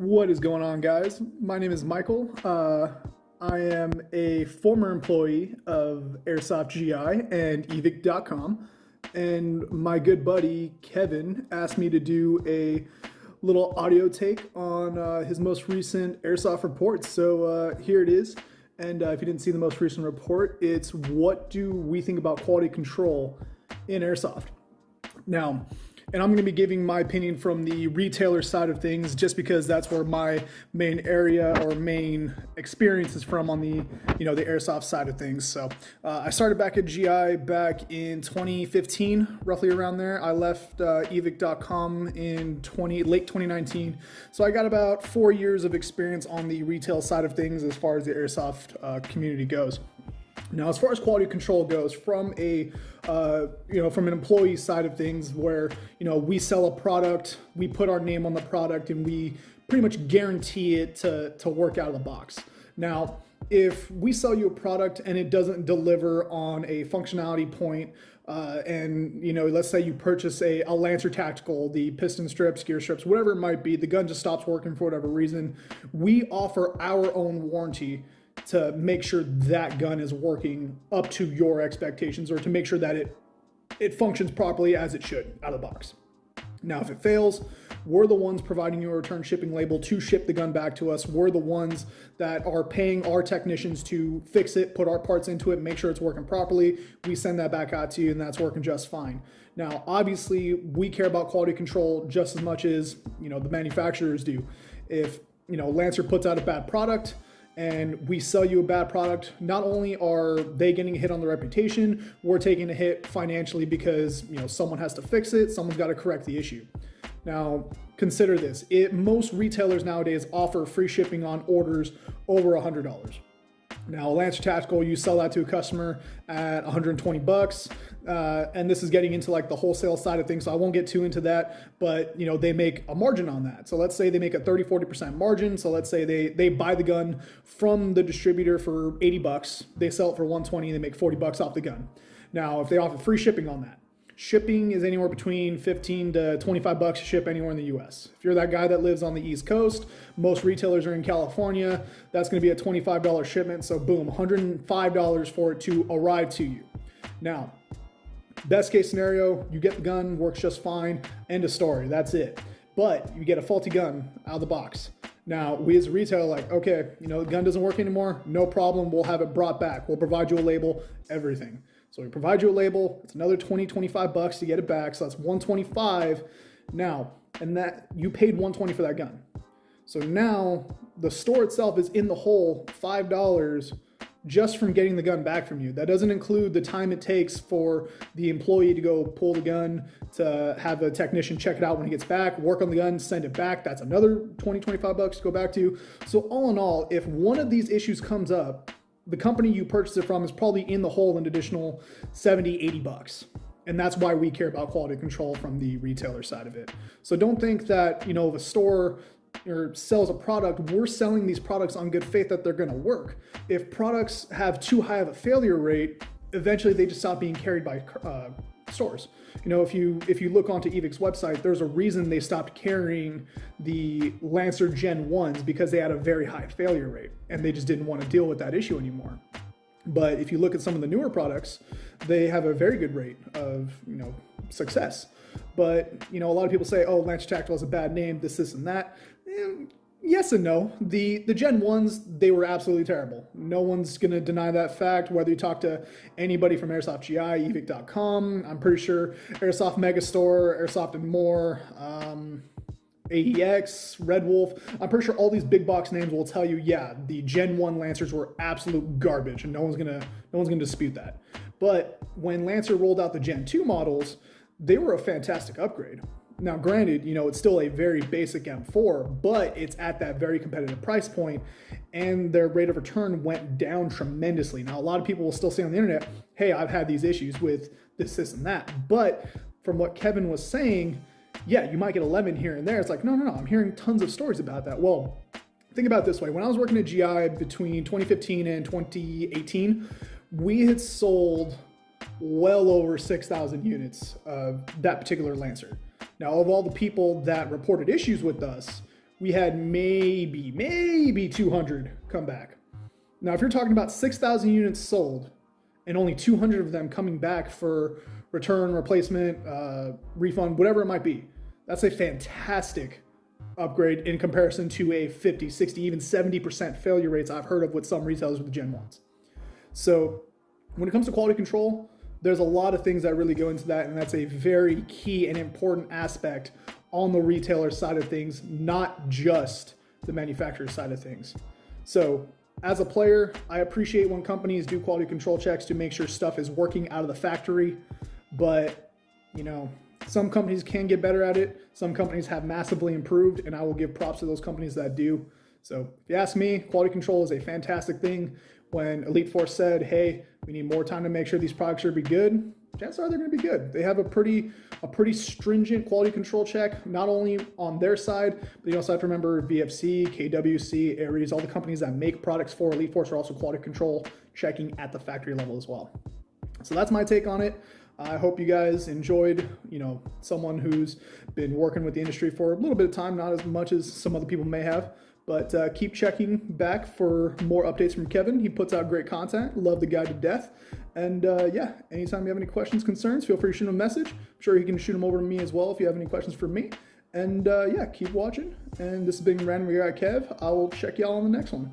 What is going on, guys? My name is Michael. I am a former employee of Airsoft GI and evic.com, and my good buddy Kevin asked me to do a little audio take on his most recent Airsoft report. So here it is. And if you didn't see the most recent report, it's what do we think about quality control in Airsoft? Now, and I'm going to be giving my opinion from the retailer side of things, just because that's where my main area or main experience is from on the Airsoft side of things. So I started back at GI back in 2015, roughly around there. I left evic.com in late 2019. So I got about 4 years of experience on the retail side of things as far as the Airsoft community goes. Now, as far as quality control goes, from from an employee side of things, where we sell a product, we put our name on the product, and we pretty much guarantee it to work out of the box. Now, if we sell you a product and it doesn't deliver on a functionality point, and let's say you purchase a Lancer Tactical, the piston strips, gear strips, whatever it might be, the gun just stops working for whatever reason, we offer our own warranty to make sure that gun is working up to your expectations, or to make sure that it functions properly as it should out of the box. Now, if it fails, we're the ones providing you a return shipping label to ship the gun back to us. We're the ones that are paying our technicians to fix it, put our parts into it, make sure it's working properly. We send that back out to you, and that's working just fine. Now, obviously, we care about quality control just as much as the manufacturers do. If Lancer puts out a bad product and we sell you a bad product, not only are they getting a hit on their reputation, we're taking a hit financially, because someone has to fix it, someone's got to correct the issue. Now, consider this. Most retailers nowadays offer free shipping on orders over $100. Now, a Lancer Tactical, you sell that to a customer at 120 bucks, and this is getting into like the wholesale side of things, so I won't get too into that, but they make a margin on that. So let's say they make a 30-40% margin. So let's say they buy the gun from the distributor for 80 bucks, they sell it for 120, they make 40 bucks off the gun. Now, if they offer free shipping on that, shipping is anywhere between 15 to 25 bucks to ship anywhere in the US. If you're that guy that lives on the East Coast, most retailers are in California, that's going to be a $25 shipment. So boom, $105 for it to arrive to you. Now, best case scenario, you get the gun, works just fine, end of story, that's it. But you get a faulty gun out of the box. Now, we as a retailer, like, okay, the gun doesn't work anymore, no problem, we'll have it brought back. We'll provide you a label, everything. So we provide you a label, it's another 20-25 bucks to get it back, so that's 125 now, and that you paid 120 for that gun. So now the store itself is in the hole $5 just from getting the gun back from you. That doesn't include the time it takes for the employee to go pull the gun, to have a technician check it out when he gets back, work on the gun, send it back. That's another 20-25 bucks to go back to. So all in all, if one of these issues comes up, the company you purchased it from is probably in the hole an additional 70-80 bucks. And that's why we care about quality control from the retailer side of it. So don't think that, if a store or sells a product, we're selling these products on good faith that they're going to work. If products have too high of a failure rate, eventually they just stop being carried by stores. If you look onto evic's website, there's a reason they stopped carrying the Lancer Gen 1s, because they had a very high failure rate and they just didn't want to deal with that issue anymore. But if you look at some of the newer products, they have a very good rate of success. But a lot of people say, oh, Lancer Tactical has a bad name, this and that. Yes and no. The Gen 1s, they were absolutely terrible. No one's going to deny that fact, whether you talk to anybody from Airsoft GI, evic.com, I'm pretty sure Airsoft Megastore, Airsoft and More, AEX, Red Wolf, I'm pretty sure all these big box names will tell you, yeah, the Gen 1 Lancers were absolute garbage, and no one's gonna dispute that. But when Lancer rolled out the Gen 2 models, they were a fantastic upgrade. Now, granted, it's still a very basic M4, but it's at that very competitive price point, and their rate of return went down tremendously. Now, a lot of people will still say on the internet, hey, I've had these issues with this, and that. But from what Kevin was saying, yeah, you might get 11 here and there. It's like, no, I'm hearing tons of stories about that. Well, think about it this way. When I was working at GI between 2015 and 2018, we had sold well over 6,000 units of that particular Lancer. Now, of all the people that reported issues with us, we had maybe 200 come back. Now, if you're talking about 6,000 units sold and only 200 of them coming back for return, replacement, refund, whatever it might be, that's a fantastic upgrade in comparison to a 50, 60, even 70% failure rates I've heard of with some retailers with the Gen 1s. So when it comes to quality control, there's a lot of things that really go into that, and that's a very key and important aspect on the retailer side of things, not just the manufacturer side of things. So as a player, I appreciate when companies do quality control checks to make sure stuff is working out of the factory, but you know, some companies can get better at it. Some companies have massively improved, and I will give props to those companies that do. So if you ask me, quality control is a fantastic thing. When Elite Force said, hey, we need more time to make sure these products are going to be good, chances are they're going to be good. They have a pretty stringent quality control check, not only on their side, but you also have to remember VFC, KWC, Aries, all the companies that make products for Elite Force are also quality control checking at the factory level as well. So that's my take on it. I hope you guys enjoyed, someone who's been working with the industry for a little bit of time, not as much as some other people may have, but keep checking back for more updates from Kevin. He puts out great content. Love the guy to death. And yeah, anytime you have any questions, concerns, feel free to shoot him a message. I'm sure you can shoot them over to me as well if you have any questions for me. And yeah, keep watching. And this has been Random Guy Kev. I will check y'all on the next one.